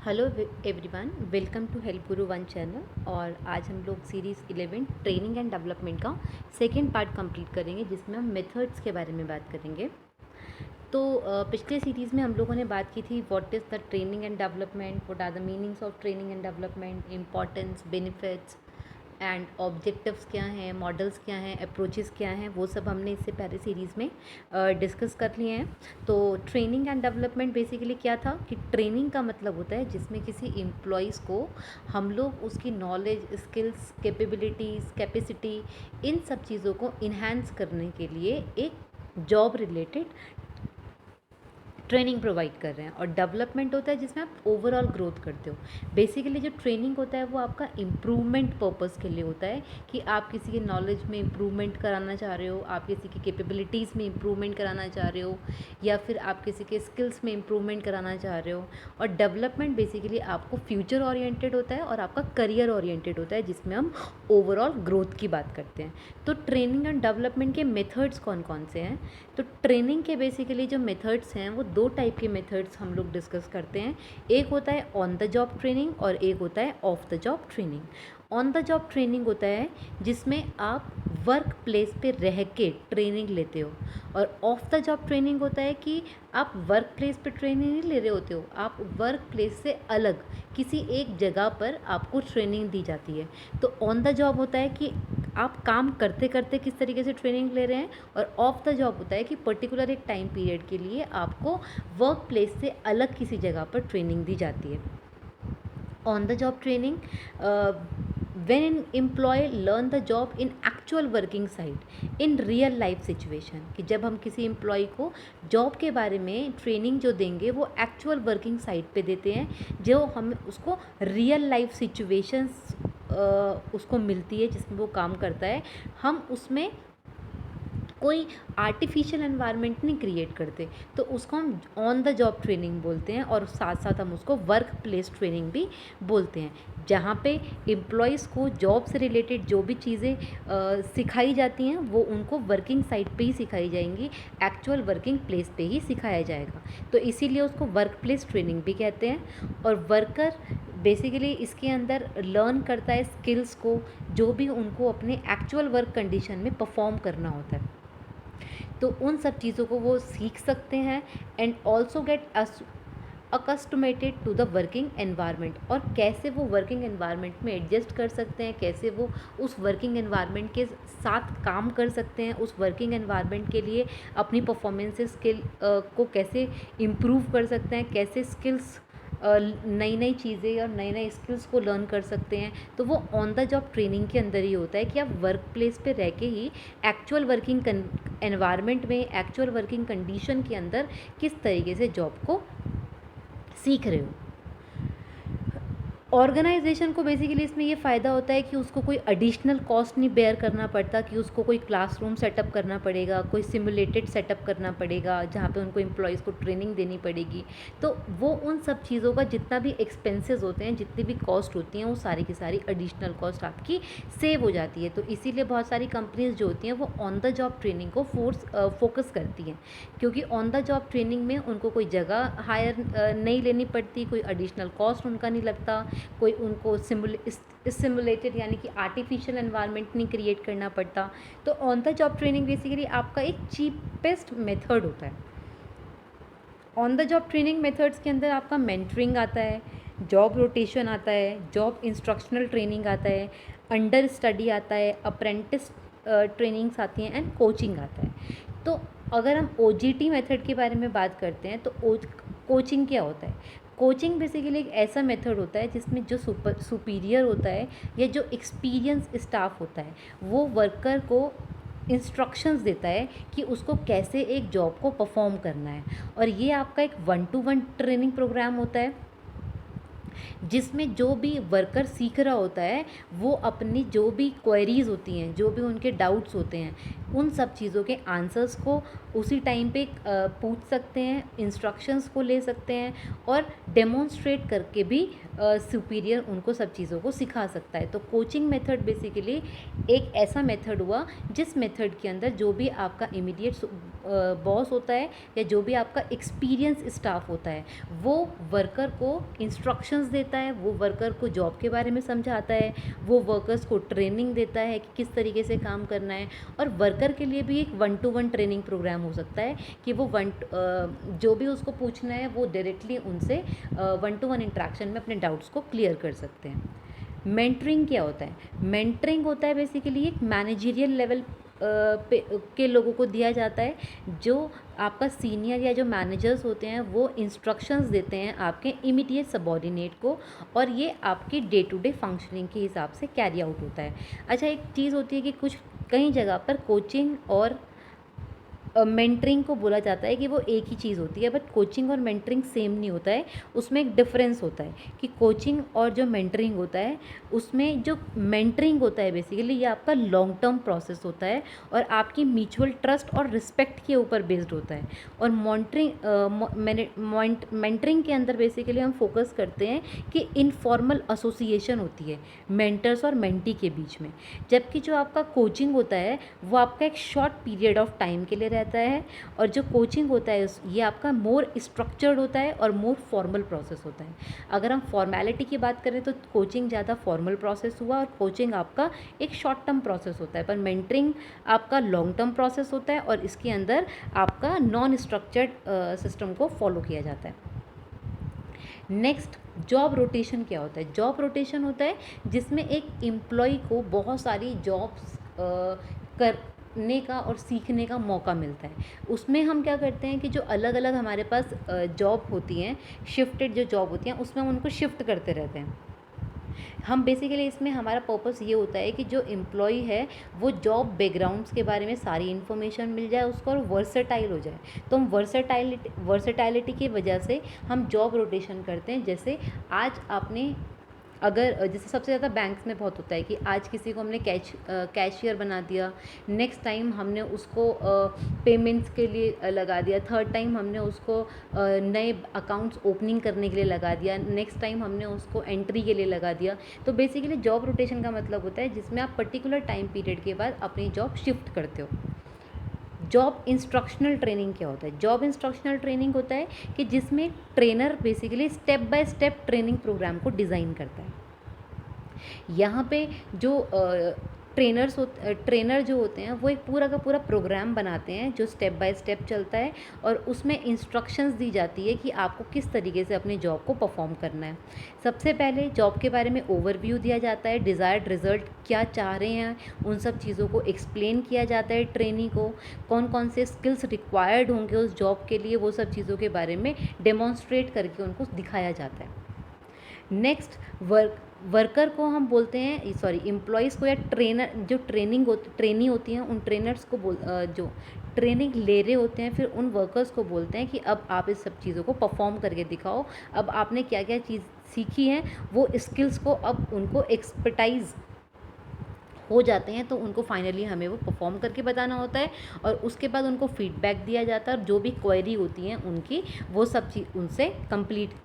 Hello everyone, welcome to help guru one channel. और आज हम लोग सीरीज़ 11 ट्रेनिंग एंड डेवलपमेंट का सेकेंड पार्ट कंप्लीट करेंगे, जिसमें हम मेथड्स के बारे में बात करेंगे। तो पिछले सीरीज़ में हम लोगों ने बात की थी what is the training and development, what are the meanings of training and development, importance, benefits and objectives क्या हैं, मॉडल्स क्या हैं, अप्रोचेस क्या हैं, वो सब हमने इससे पहले सीरीज़ में डिस्कस कर लिए हैं। तो ट्रेनिंग एंड डेवलपमेंट बेसिकली क्या था कि ट्रेनिंग का मतलब होता है जिसमें किसी एम्प्लॉयज़ को हम लोग उसकी नॉलेज, स्किल्स, कैपेबिलिटीज़, कैपेसिटी, इन सब चीज़ों को इन्हांस करने के लिए एक जॉब रिलेटेड ट्रेनिंग प्रोवाइड कर रहे हैं। और डेवलपमेंट होता है जिसमें आप ओवरऑल ग्रोथ करते हो। बेसिकली जो ट्रेनिंग होता है वो आपका इम्प्रूवमेंट पर्पस के लिए होता है कि आप किसी के नॉलेज में इम्प्रूवमेंट कराना चाह रहे हो, आप किसी की कैपेबिलिटीज़ में इम्प्रूवमेंट कराना चाह रहे हो, या फिर आप किसी के स्किल्स में इम्प्रूवमेंट कराना चाह रहे हो। और डेवलपमेंट बेसिकली आपको फ्यूचर ओरिएंटेड होता है और आपका करियर ओरिएंटेड होता है, जिसमें हम ओवरऑल ग्रोथ की बात करते हैं। तो ट्रेनिंग एंड डेवलपमेंट के मेथड्स कौन कौन से हैं? तो ट्रेनिंग के बेसिकली जो मेथड्स हैं वो दो टाइप के मेथड्स हम लोग डिस्कस करते हैं। एक होता है ऑन द जॉब ट्रेनिंग और एक होता है off the job training. On the job training होता है जिसमें आप वर्क प्लेस पे रह के ट्रेनिंग लेते हो, और ऑफ द जॉब ट्रेनिंग होता है कि आप वर्क प्लेस पे ट्रेनिंग नहीं ले रहे होते हो, आप वर्क प्लेस से अलग किसी एक जगह पर आपको ट्रेनिंग दी जाती है। तो ऑन द जॉब होता है कि आप काम करते करते किस तरीके से ट्रेनिंग ले रहे हैं, और ऑफ द जॉब होता है कि पर्टिकुलर एक टाइम पीरियड के लिए आपको वर्क प्लेस से अलग किसी जगह पर ट्रेनिंग दी जाती है। On the job training, when an employee learn the job in actual working site in real life situation, कि जब हम किसी एम्प्लॉय को जॉब के बारे में ट्रेनिंग जो देंगे वो एक्चुअल वर्किंग साइट पे देते हैं, जो हम उसको रियल लाइफ सिचुएशंस उसको मिलती है जिसमें वो काम करता है। हम उसमें कोई आर्टिफिशियल एनवायरनमेंट नहीं क्रिएट करते, तो उसको हम ऑन द जॉब ट्रेनिंग बोलते हैं। और साथ साथ हम उसको वर्क प्लेस ट्रेनिंग भी बोलते हैं, जहाँ पे एम्प्लॉयज़ को जॉब से रिलेटेड जो भी चीज़ें सिखाई जाती हैं वो उनको वर्किंग साइट पे ही सिखाई जाएंगी, एक्चुअल वर्किंग प्लेस पे ही सिखाया जाएगा। तो इसीलिए उसको वर्क प्लेस ट्रेनिंग भी कहते हैं। और वर्कर बेसिकली इसके अंदर लर्न करता है स्किल्स को, जो भी उनको अपने एक्चुअल वर्क कंडीशन में परफॉर्म करना होता है, तो उन सब चीज़ों को वो सीख सकते हैं। And also get accustomed to the working environment, और कैसे वो वर्किंग एनवायरनमेंट में एडजस्ट कर सकते हैं, कैसे वो उस वर्किंग एनवायरनमेंट के साथ काम कर सकते हैं, उस वर्किंग एनवायरनमेंट के लिए अपनी परफॉर्मेंस स्किल को कैसे इम्प्रूव कर सकते हैं, कैसे स्किल्स नई नई चीज़ें और नए नए स्किल्स को लर्न कर सकते हैं। तो वो ऑन द जॉब ट्रेनिंग के अंदर ही होता है कि आप वर्क प्लेस पे रह के ही एक्चुअल वर्किंग एनवायरनमेंट में, एक्चुअल वर्किंग कंडीशन के अंदर किस तरीके से जॉब को सीख रहे हो। ऑर्गेनाइजेशन को बेसिकली इसमें ये फ़ायदा होता है कि उसको कोई एडिशनल कॉस्ट नहीं बेयर करना पड़ता, कि उसको कोई क्लासरूम सेटअप करना पड़ेगा, कोई सिमुलेटेड सेटअप करना पड़ेगा जहाँ पे उनको एम्प्लॉयज़ को ट्रेनिंग देनी पड़ेगी। तो वो उन सब चीज़ों का जितना भी एक्सपेंसेस होते हैं, जितनी भी कॉस्ट होती हैं, वो सारी की सारी एडिशनल कॉस्ट आपकी सेव हो जाती है। तो इसीलिए बहुत सारी कंपनीज़ जो होती हैं वो ऑन द जॉब ट्रेनिंग को फोकस करती हैं, क्योंकि ऑन द जॉब ट्रेनिंग में उनको कोई जगह हायर नहीं लेनी पड़ती, कोई एडिशनल कॉस्ट उनका नहीं लगता, कोई उनको सिमुलेटेड यानी कि आर्टिफिशियल एनवायरनमेंट नहीं क्रिएट करना पड़ता। तो on the job training basically आपका एक चीपेस्ट मेथड होता है। On the job training methods के अंदर आपका मेंटरिंग आता है, जॉब रोटेशन आता है, जॉब इंस्ट्रक्शनल ट्रेनिंग आता है, अंडर स्टडी आता है, अप्रेंटिस ट्रेनिंग्स आती हैं, एंड कोचिंग आता है। तो अगर हम OJT मेथड के बारे में बात करते हैं तो कोचिंग क्या होता है? कोचिंग बेसिकली एक ऐसा मेथड होता है जिसमें जो सुपीरियर होता है या जो एक्सपीरियंस स्टाफ होता है वो वर्कर को इंस्ट्रक्शंस देता है कि उसको कैसे एक जॉब को परफॉर्म करना है। और ये आपका एक 1-to-1 ट्रेनिंग प्रोग्राम होता है, जिसमें जो भी वर्कर सीख रहा होता है वो अपनी जो भी क्वेरीज़ होती हैं, जो भी उनके डाउट्स होते हैं, उन सब चीज़ों के आंसर्स को उसी टाइम पे पूछ सकते हैं, इंस्ट्रक्शंस को ले सकते हैं और डेमोन्स्ट्रेट करके भी सुपीरियर उनको सब चीज़ों को सिखा सकता है। तो कोचिंग मेथड बेसिकली एक ऐसा मेथड हुआ जिस मेथड के अंदर जो भी आपका इमीडिएट बॉस होता है या जो भी आपका एक्सपीरियंस स्टाफ होता है वो वर्कर को इंस्ट्रक्शंस देता है, वो वर्कर को जॉब के बारे में समझाता है, वो वर्कर्स को ट्रेनिंग देता है कि किस तरीके से काम करना है। और वर्कर के लिए भी एक 1-to-1 ट्रेनिंग प्रोग्राम हो सकता है कि वो जो भी उसको पूछना है वो डायरेक्टली उनसे 1-to-1 इंट्रैक्शन में अपने डाउट्स को क्लियर कर सकते हैं। मेंटरिंग क्या होता है? मेंटरिंग होता है बेसिकली एक मैनेजरियल लेवल के लोगों को दिया जाता है, जो आपका सीनियर या जो मैनेजर्स होते हैं वो इंस्ट्रक्शंस देते हैं आपके इमीडिएट सबॉर्डिनेट को और ये आपकी डे टू डे फंक्शनिंग के हिसाब से कैरी आउट होता है। अच्छा, एक चीज़ होती है कि कुछ कई जगह पर कोचिंग और मेंटरिंग को बोला जाता है कि वो एक ही चीज़ होती है, बट कोचिंग और मेंटरिंग सेम नहीं होता है। उसमें एक डिफरेंस होता है कि कोचिंग और जो मेंटरिंग होता है उसमें जो मेंटरिंग होता है बेसिकली ये आपका लॉन्ग टर्म प्रोसेस होता है और आपकी म्यूचुअल ट्रस्ट और रिस्पेक्ट के ऊपर बेस्ड होता है। और मेंटरिंग के अंदर बेसिकली हम फोकस करते हैं कि इनफॉर्मल एसोसिएशन होती है मेंटर्स और मेंटी के बीच में, जबकि जो आपका कोचिंग होता है वो आपका एक शॉर्ट पीरियड ऑफ टाइम के लिए रहता है और जो कोचिंग होता है ये आपका मोर स्ट्रक्चर्ड होता है और मोर फॉर्मल प्रोसेस होता है। अगर हम फॉर्मेलिटी की बात करें तो कोचिंग ज़्यादा फॉर्मल प्रोसेस हुआ और कोचिंग आपका एक शॉर्ट टर्म प्रोसेस होता है, पर मेंटरिंग आपका लॉन्ग टर्म प्रोसेस होता है और इसके अंदर आपका नॉन स्ट्रक्चर्ड सिस्टम को फॉलो किया जाता है। नेक्स्ट, जॉब रोटेशन क्या होता है? जॉब रोटेशन होता है जिसमें एक एम्प्लॉय को बहुत सारी जॉब्स करने का और सीखने का मौका मिलता है। उसमें हम क्या करते हैं कि जो अलग अलग हमारे पास जॉब होती हैं, शिफ्टेड जो जॉब होती हैं उसमें हम उनको शिफ्ट करते रहते हैं। हम बेसिकली इसमें हमारा पर्पस ये होता है कि जो एम्प्लॉय है वो जॉब बैकग्राउंड्स के बारे में सारी इन्फॉर्मेशन मिल जाए उसको और वर्सेटाइल हो जाए। तो हम वर्सेटाइलिटी की वजह से हम जॉब रोटेशन करते हैं। जैसे आज आपने अगर जैसे सबसे ज़्यादा बैंक्स में बहुत होता है कि आज किसी को हमने कैशियर बना दिया, नेक्स्ट टाइम हमने उसको पेमेंट्स के लिए लगा दिया, थर्ड टाइम हमने उसको नए अकाउंट्स ओपनिंग करने के लिए लगा दिया, नेक्स्ट टाइम हमने उसको एंट्री के लिए लगा दिया। तो बेसिकली जॉब रोटेशन का मतलब होता है जिसमें आप पर्टिकुलर टाइम पीरियड के बाद अपनी जॉब शिफ्ट करते हो। जॉब इंस्ट्रक्शनल ट्रेनिंग क्या होता है? जॉब इंस्ट्रक्शनल ट्रेनिंग होता है कि जिसमें trainer basically step by step training program को डिज़ाइन करता है। यहाँ पे जो ट्रेनर जो होते हैं वो एक पूरा का पूरा प्रोग्राम बनाते हैं जो स्टेप बाय स्टेप चलता है और उसमें इंस्ट्रक्शंस दी जाती है कि आपको किस तरीके से अपनी जॉब को परफॉर्म करना है। सबसे पहले जॉब के बारे में ओवरव्यू दिया जाता है, डिज़ायर्ड रिजल्ट क्या चाह रहे हैं उन सब चीज़ों को एक्सप्लेन किया जाता है ट्रेनी को, कौन कौन से स्किल्स रिक्वायर्ड होंगे उस जॉब के लिए वो सब चीज़ों के बारे में डेमोन्स्ट्रेट करके उनको दिखाया जाता है। नेक्स्ट, वर्कर को हम बोलते हैं, सॉरी, एम्प्लॉयज़ को या जो ट्रेनी होती हैं उन ट्रेनर्स को जो ट्रेनिंग ले रहे होते हैं फिर उन वर्कर्स को बोलते हैं कि अब आप इस सब चीज़ों को परफॉर्म करके दिखाओ। अब आपने क्या क्या चीज़ सीखी है वो स्किल्स को अब उनको एक्सपर्टाइज हो जाते हैं तो उनको फाइनली हमें वो परफॉर्म करके बताना होता है और उसके बाद उनको फीडबैक दिया जाता है और जो भी क्वेरी होती हैं उनकी वो सब चीज़ उनसे कंप्लीट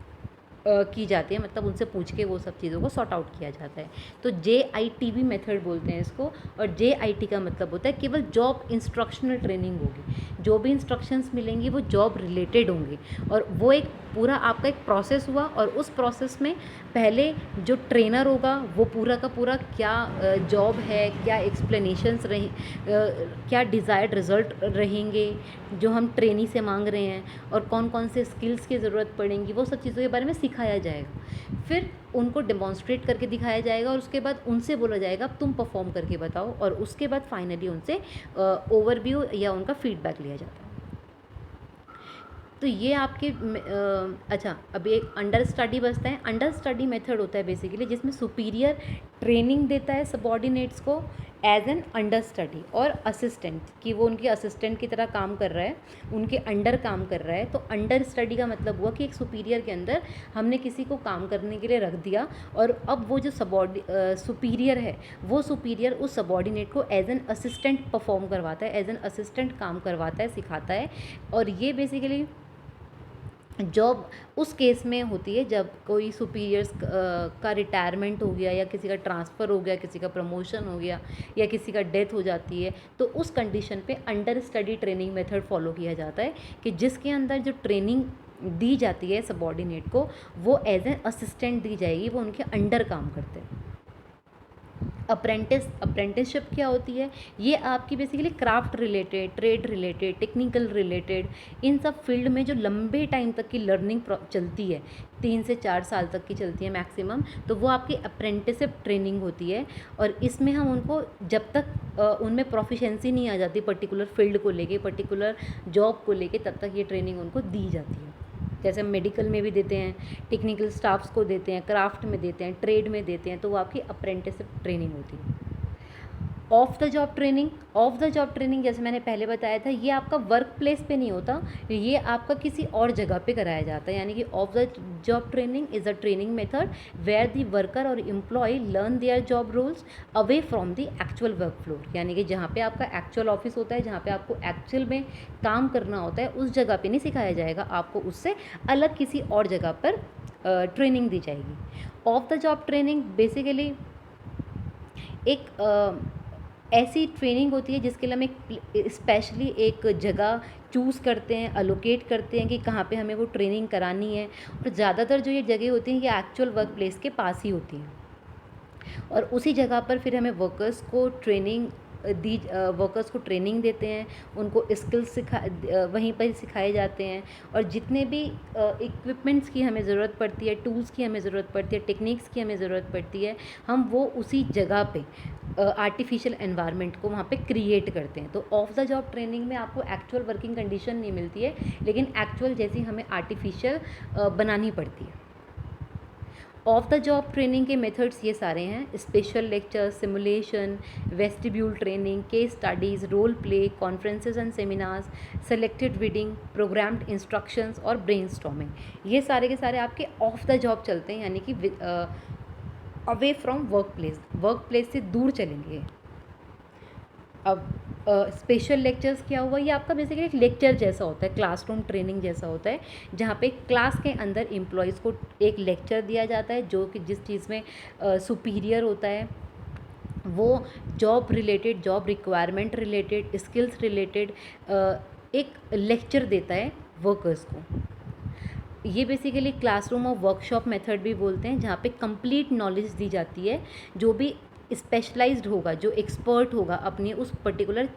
की जाती है, मतलब उनसे पूछ के वो सब चीज़ों को सॉर्ट आउट किया जाता है। तो JITB मेथड बोलते हैं इसको और JIT का मतलब होता है केवल जॉब इंस्ट्रक्शनल ट्रेनिंग होगी, जो भी इंस्ट्रक्शंस मिलेंगी वो जॉब रिलेटेड होंगी और वो एक पूरा आपका एक प्रोसेस हुआ और उस प्रोसेस में पहले जो ट्रेनर होगा वो पूरा का पूरा क्या जॉब है, क्या एक्सप्लेनेशंस क्या डिज़ायर्ड रिज़ल्ट रहेंगे जो हम ट्रेनी से मांग रहे हैं और कौन कौन से स्किल्स की ज़रूरत पड़ेंगी वो सब चीज़ों के बारे में सिखाया जाएगा। फिर उनको डेमोन्स्ट्रेट करके दिखाया जाएगा और उसके बाद उनसे बोला जाएगा अब तुम परफॉर्म करके बताओ और उसके बाद फाइनली उनसे ओवरव्यू या उनका फीडबैक लिया जाता है। तो ये आपके अच्छा, अभी एक अंडर स्टडी बचता है। अंडर स्टडी मेथड होता है बेसिकली जिसमें सुपीरियर ट्रेनिंग देता है सबॉर्डिनेट्स को, एज एन अंडर स्टडी और असिस्टेंट, कि वो उनके असिस्टेंट की तरह काम कर रहा है, उनके अंडर काम कर रहा है। तो अंडर स्टडी का मतलब हुआ कि एक सुपीरियर के अंदर हमने किसी को काम करने के लिए रख दिया, और अब वो जो सुपीरियर है, वो सुपीरियर उस सबॉर्डिनेट को एज एन असिस्टेंट परफॉर्म करवाता है, एज एन असिस्टेंट काम करवाता है, सिखाता है। और ये बेसिकली जॉब उस केस में होती है जब कोई सुपीरियर्स का रिटायरमेंट हो गया, या किसी का ट्रांसफ़र हो गया, किसी का प्रमोशन हो गया, या किसी का डेथ हो जाती है, तो उस कंडीशन पे under study training method follow किया जाता है, कि जिसके अंदर जो ट्रेनिंग दी जाती है सबॉर्डिनेट को, वो एज एन असिस्टेंट दी जाएगी, वो उनके अंडर काम करते हैं। अप्रेंटिसशिप क्या होती है? ये आपकी basically craft related, trade related, technical related, इन सब फील्ड में जो लंबे टाइम तक की लर्निंग चलती है, 3 से 4 साल तक की चलती है मैक्सिमम, तो वो आपकी अप्रेंटिसशिप ट्रेनिंग होती है। और इसमें हम उनको जब तक उनमें प्रोफिशेंसी नहीं आ जाती पर्टिकुलर फील्ड को लेके, पर्टिकुलर जॉब को लेके, तब तक ये ट्रेनिंग उनको दी जाती है। जैसे हम मेडिकल में भी देते हैं, टेक्निकल स्टाफ्स को देते हैं, क्राफ्ट में देते हैं, ट्रेड में देते हैं, तो वो आपकी अप्रेंटिसशिप ट्रेनिंग होती है। ऑफ द जॉब ट्रेनिंग जैसे मैंने पहले बताया था, ये आपका वर्क प्लेस पे नहीं होता, ये आपका किसी और जगह पे कराया जाता है। यानी कि off the job training is a training method where the worker और employ learn their job roles away from the actual work floor. यानी कि जहाँ पे आपका एक्चुअल ऑफिस होता है, जहाँ पे आपको एक्चुअल में काम करना होता है, उस जगह पे नहीं सिखाया जाएगा, आपको उससे अलग किसी और जगह पर ट्रेनिंग दी जाएगी। Of the job training basically एक ऐसी ट्रेनिंग होती है जिसके लिए हम एक स्पेशली एक जगह चूज़ करते हैं, अलोकेट करते हैं कि कहाँ पे हमें वो ट्रेनिंग करानी है। और ज़्यादातर जो ये जगह होती हैं, ये एक्चुअल वर्क प्लेस के पास ही होती हैं, और उसी जगह पर फिर हमें वर्कर्स को ट्रेनिंग देते हैं, उनको स्किल्स वहीं पर सिखाए जाते हैं। और जितने भी इक्विपमेंट्स की हमें ज़रूरत पड़ती है, टूल्स की हमें ज़रूरत पड़ती है, टेक्निक्स की हमें ज़रूरत पड़ती है, हम वो उसी जगह पे आर्टिफिशियल एनवायरनमेंट को वहाँ पे क्रिएट करते हैं। तो ऑफ द जॉब ट्रेनिंग में आपको एक्चुअल वर्किंग कंडीशन नहीं मिलती है, लेकिन एक्चुअल जैसी हमें आर्टिफिशियल बनानी पड़ती है। ऑफ द जॉब ट्रेनिंग के मेथड्स ये सारे हैं: special lecture, simulation, vestibule training, case studies, role play, conferences and seminars, selected reading, programmed instructions और ब्रेनस्टॉर्मिंग। ये सारे के सारे आपके ऑफ द जॉब चलते हैं, यानी कि अवे फ्रॉम वर्क प्लेस से दूर चलेंगे। अब स्पेशल लेक्चर्स क्या हुआ? ये आपका बेसिकली एक लेक्चर जैसा होता है, क्लासरूम ट्रेनिंग जैसा होता है, जहाँ पे क्लास के अंदर एम्प्लॉयज़ को एक लेक्चर दिया जाता है, जो कि जिस चीज़ में सुपीरियर होता है, वो job related, job requirement related, skills related एक लेक्चर देता है वर्कर्स को। ये बेसिकली क्लासरूम और वर्कशॉप मेथड भी बोलते हैं, जहाँ पे कंप्लीट नॉलेज दी जाती है। जो भी स्पेशलाइज्ड होगा, जो एक्सपर्ट होगा अपनी उस पर्टिकुलर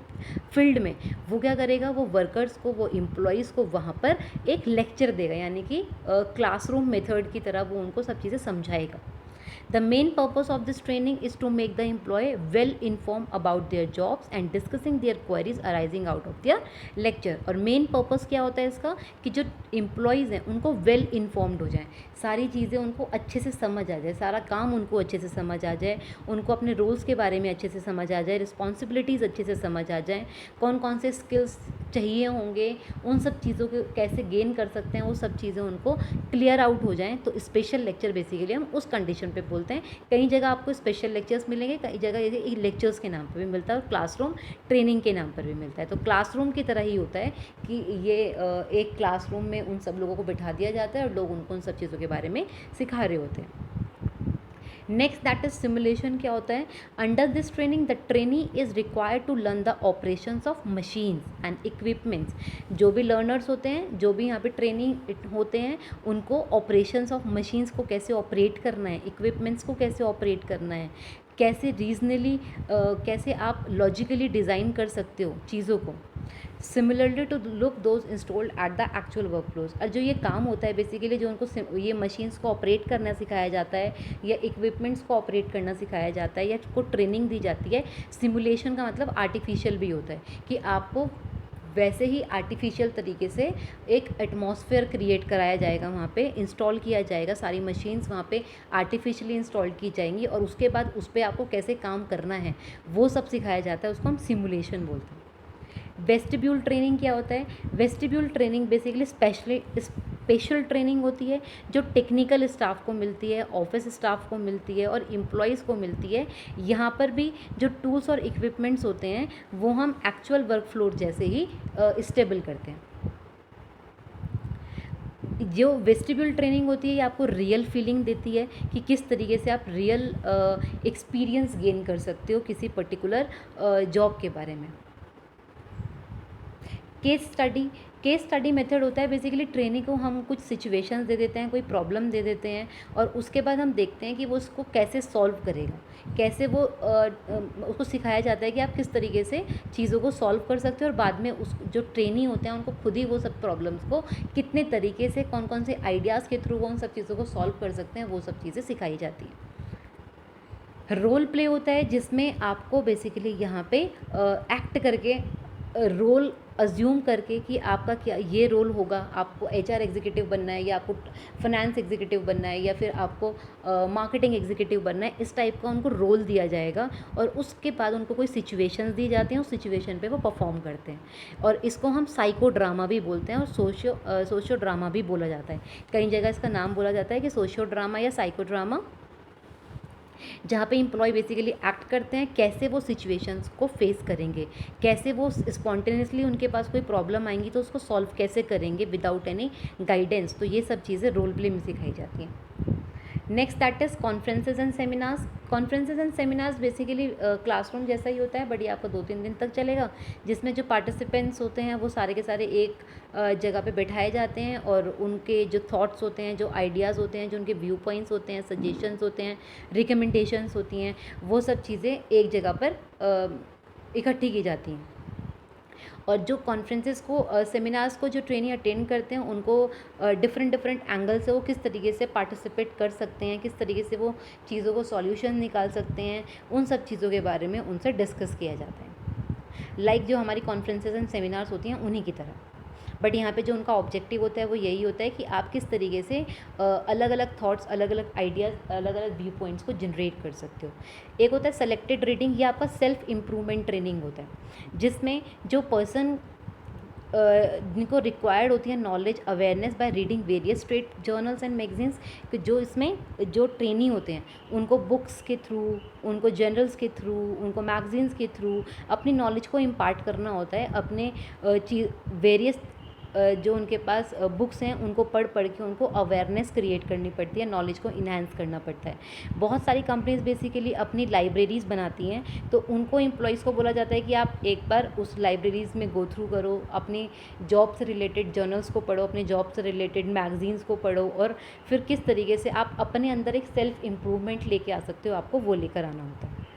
फील्ड में, वो क्या करेगा? वो वर्कर्स को, वो एम्प्लॉयज़ को वहाँ पर एक लेक्चर देगा, यानी कि क्लासरूम मेथड की तरह वो उनको सब चीज़ें समझाएगा। The main purpose of this training is to make the employee well informed about their jobs and discussing their queries arising out of their lecture। और मेन पर्पस क्या होता है इसका? कि जो एम्प्लॉयज़ हैं उनको वेल इन्फॉर्म्ड हो जाएं, सारी चीज़ें उनको अच्छे से समझ आ जाए, सारा काम उनको अच्छे से समझ आ जाए, उनको अपने रोल्स के बारे में अच्छे से समझ आ जाए, रिस्पॉन्सिबिलिटीज़ अच्छे से समझ आ जाएँ, कौन कौन से स्किल्स चाहिए होंगे, उन सब चीज़ों को कैसे गेन कर सकते हैं, वो सब चीज़ें उनको क्लियर आउट हो जाएँ। तो स्पेशल लेक्चर बेसिकली हम उस कंडीशन पे बोलते हैं। कई जगह आपको स्पेशल लेक्चर्स मिलेंगे, कई जगह ये लेक्चर्स के नाम पर भी मिलता है, और क्लासरूम ट्रेनिंग के नाम पर भी मिलता है। तो क्लासरूम की तरह ही होता है कि ये एक क्लासरूम में उन सब लोगों को बिठा दिया जाता है और लोग उनको उन सब चीज़ों के बारे में सिखा रहे होते हैं। Next that is simulation. क्या होता है? Under this training the trainee is required to learn the operations of machines and equipments. जो भी लर्नर्स होते हैं, जो भी यहाँ पे ट्रेनिंग होते हैं, उनको ऑपरेशंस ऑफ मशीन्स को कैसे ऑपरेट करना है, इक्विपमेंट्स को कैसे ऑपरेट करना है, कैसे रीजनली कैसे आप लॉजिकली डिज़ाइन कर सकते हो चीज़ों को, similarly to look those installed at the actual work floors. और जो ये काम होता है बेसिकली, जो उनको ये मशीन्स को ऑपरेट करना सिखाया जाता है, या इक्विपमेंट्स को ऑपरेट करना सिखाया जाता है, या को ट्रेनिंग दी जाती है। सिमुलेशन का मतलब आर्टिफिशियल भी होता है, कि आपको वैसे ही आर्टिफिशियल तरीके से एक एटमॉस्फेयर क्रिएट कराया जाएगा, वहाँ पे इंस्टॉल किया जाएगा, सारी मशीन्स वहाँ पे आर्टिफिशियली इंस्टॉल की जाएंगी और उसके बाद उस पे आपको कैसे काम करना है वो सब सिखाया जाता है, उसको हम सिमुलेशन बोलते हैं। वेस्टिब्यूल ट्रेनिंग क्या होता है? Vestibule training basically special training होती है जो टेक्निकल स्टाफ को मिलती है, ऑफिस स्टाफ को मिलती है और एम्प्लॉयज़ को मिलती है। यहाँ पर भी जो टूल्स और इक्विपमेंट्स होते हैं वो हम एक्चुअल वर्क फ्लोर जैसे ही स्टेबल करते हैं। जो वेस्टिब्यूल ट्रेनिंग होती है ये आपको रियल फीलिंग देती है कि किस तरीके से आप रियल एक्सपीरियंस गेन कर सकते हो किसी पर्टिकुलर जॉब के बारे में। केस स्टडी मेथड होता है बेसिकली ट्रेनी को हम कुछ सिचुएशंस दे देते हैं, कोई प्रॉब्लम दे देते हैं और उसके बाद हम देखते हैं कि वो उसको कैसे सॉल्व करेगा, कैसे वो उसको सिखाया जाता है कि आप किस तरीके से चीज़ों को सॉल्व कर सकते हो और बाद में उस जो ट्रेनी होते हैं उनको खुद ही वो सब प्रॉब्लम्स को कितने तरीके से कौन कौन से आइडियाज़ के थ्रू वो उन सब चीज़ों को सॉल्व कर सकते हैं, वो सब चीज़ें सिखाई जाती हैं। रोल प्ले होता है जिसमें आपको बेसिकली यहाँ पे एक्ट करके रोल अज्यूम करके कि आपका क्या ये रोल होगा, आपको एचआर एग्जीक्यूटिव बनना है या आपको फाइनेंस एग्जीक्यूटिव बनना है या फिर आपको मार्केटिंग एग्जीक्यूटिव बनना है, इस टाइप का उनको रोल दिया जाएगा और उसके बाद उनको कोई सिचुएशंस दी जाती हैं, उस सिचुएशन पे वो परफॉर्म करते हैं और इसको हम साइको ड्रामा भी बोलते हैं और सोशियो ड्रामा भी बोला जाता है। कई जगह इसका नाम बोला जाता है कि सोशियो ड्रामा या साइको ड्रामा, जहाँ पे एम्प्लॉय बेसिकली एक्ट करते हैं कैसे वो सिचुएशंस को फेस करेंगे, कैसे वो स्पॉन्टेनियसली उनके पास कोई प्रॉब्लम आएंगी तो उसको सॉल्व कैसे करेंगे विदाउट एनी गाइडेंस। तो ये सब चीज़ें रोल प्ले में सिखाई जाती हैं। Next that is conferences and seminars. Conferences and seminars basically classroom जैसा ही होता है बट ये आपको 2-3 दिन तक चलेगा, जिसमें जो पार्टिसिपेंट्स होते हैं वो सारे के सारे एक जगह पे बैठाए जाते हैं और उनके जो थॉट्स होते हैं, जो आइडियाज़ होते हैं, जो उनके व्यू पॉइंट्स होते हैं, सजेशंस होते हैं, रिकमेंडेशंस होती हैं, वो सब चीज़ें एक जगह पर इकट्ठी की जाती हैं। और जो कॉन्फ्रेंसेस को सेमिनार्स को जो ट्रेनी अटेंड करते हैं उनको डिफरेंट एंगल से वो किस तरीके से पार्टिसिपेट कर सकते हैं, किस तरीके से वो चीज़ों को सॉल्यूशन निकाल सकते हैं, उन सब चीज़ों के बारे में उनसे डिस्कस किया जाता है। लाइक जो हमारी कॉन्फ्रेंसेस एंड सेमिनार्स होती हैं उन्हीं की तरह, बट यहाँ पे जो उनका ऑब्जेक्टिव होता है वो यही होता है कि आप किस तरीके से अलग अलग थॉट्स, अलग अलग आइडियाज़, अलग अलग व्यू पॉइंट्स को जनरेट कर सकते हो। एक होता है सेलेक्टेड रीडिंग, ये आपका सेल्फ इम्प्रूवमेंट ट्रेनिंग होता है जिसमें जो पर्सन जिनको रिक्वायर्ड होती है knowledge awareness by reading various trade journals and magazines, कि जो इसमें जो ट्रेनी होते हैं उनको बुक्स के थ्रू, उनको जर्नल्स के थ्रू, उनको मैगजीन्स के थ्रू अपनी नॉलेज को इम्पार्ट करना होता है, अपने वेरियस जो उनके पास बुक्स हैं उनको पढ़ के उनको अवेयरनेस क्रिएट करनी पड़ती है, नॉलेज को इन्हांस करना पड़ता है। बहुत सारी कंपनीज़ बेसिकली अपनी लाइब्रेरीज़ बनाती हैं तो उनको एम्प्लॉयज़ को बोला जाता है कि आप एक बार उस लाइब्रेरीज़ में गो थ्रू करो, अपनी जॉब से रिलेटेड जर्नल्स को पढ़ो, अपने जॉब से रिलेटेड मैगजीन्स को पढ़ो और फिर किस तरीके से आप अपने अंदर एक सेल्फ इम्प्रूवमेंट लेके आ सकते हो, आपको वो लेकर आना होता है।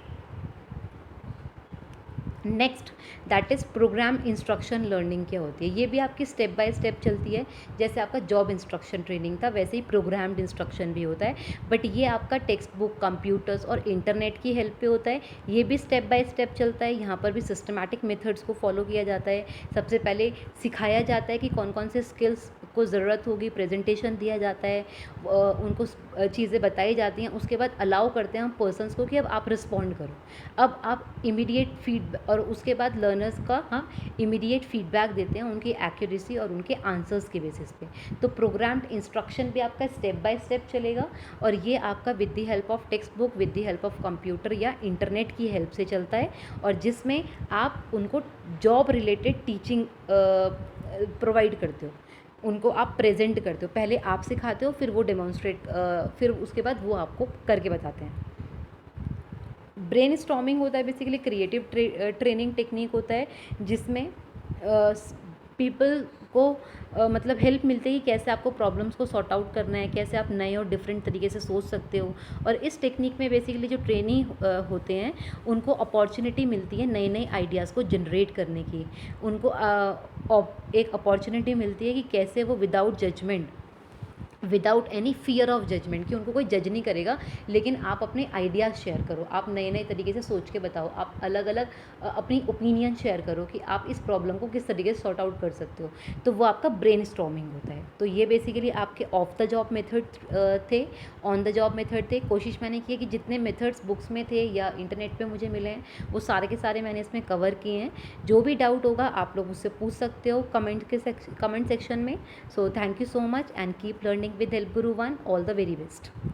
Next that is programme instruction learning क्या होती है। ये भी आपकी स्टेप बाय स्टेप चलती है, जैसे आपका जॉब इंस्ट्रक्शन ट्रेनिंग था वैसे ही प्रोग्राम्ड इंस्ट्रक्शन भी होता है, बट ये आपका टेक्स्ट बुक, कंप्यूटर्स और इंटरनेट की हेल्प पे होता है। ये भी स्टेप बाय स्टेप चलता है, यहाँ पर भी सिस्टमैटिक मेथड्स को फॉलो किया जाता है। सबसे पहले सिखाया जाता है कि कौन कौन से स्किल्स को ज़रूरत होगी, प्रेजेंटेशन दिया जाता है, उनको चीज़ें बताई जाती हैं, उसके बाद अलाउ करते हैं हम पर्सनस को कि अब आप रिस्पॉन्ड करो, अब आप इमीडिएट फीडबैक, और उसके बाद लर्नर्स का हम इमीडिएट फीडबैक देते हैं उनकी एक्यूरेसी और उनके आंसर्स के बेसिस पे। तो प्रोग्राम्ड इंस्ट्रक्शन भी आपका स्टेप बाय स्टेप चलेगा और ये आपका with the help of text book, with the help of computer या इंटरनेट की हेल्प से चलता है और जिसमें आप उनको जॉब रिलेटेड टीचिंग प्रोवाइड करते हो, उनको आप प्रेजेंट करते हो, पहले आप सिखाते हो फिर वो डेमोन्स्ट्रेट, फिर उसके बाद वो आपको करके बताते हैं। ब्रेन स्टॉर्मिंग होता है बेसिकली क्रिएटिव ट्रेनिंग टेक्निक होता है जिसमें पीपल को मतलब हेल्प मिलती है कि कैसे आपको प्रॉब्लम्स को सॉर्ट आउट करना है, कैसे आप नए और डिफरेंट तरीके से सोच सकते हो। और इस टेक्निक में बेसिकली जो ट्रेनी होते हैं उनको अपॉर्चुनिटी मिलती है नए नए आइडियाज़ को जनरेट करने की, उनको एक अपॉर्चुनिटी मिलती है कि कैसे वो without judgment without any fear of judgment, कि उनको कोई जज नहीं करेगा, लेकिन आप अपने आइडियाज़ शेयर करो, आप नए नए तरीके से सोच के बताओ, आप अलग अलग अपनी ओपिनियन शेयर करो कि आप इस प्रॉब्लम को किस तरीके से सॉर्ट आउट कर सकते हो। तो वो आपका ब्रेन स्टॉर्मिंग होता है। तो ये बेसिकली आपके ऑफ द जॉब मेथड थे। ऑन द जॉब मेथड थे, कोशिश मैंने की है कि जितने मेथड्स बुक्स में थे या इंटरनेट पे मुझे मिले हैं वो सारे के सारे मैंने इसमें कवर किए हैं। जो भी डाउट होगा आप लोग मुझसे पूछ सकते हो कमेंट सेक्शन में। So thank you so much and keep learning with Help Guru One. All the very best.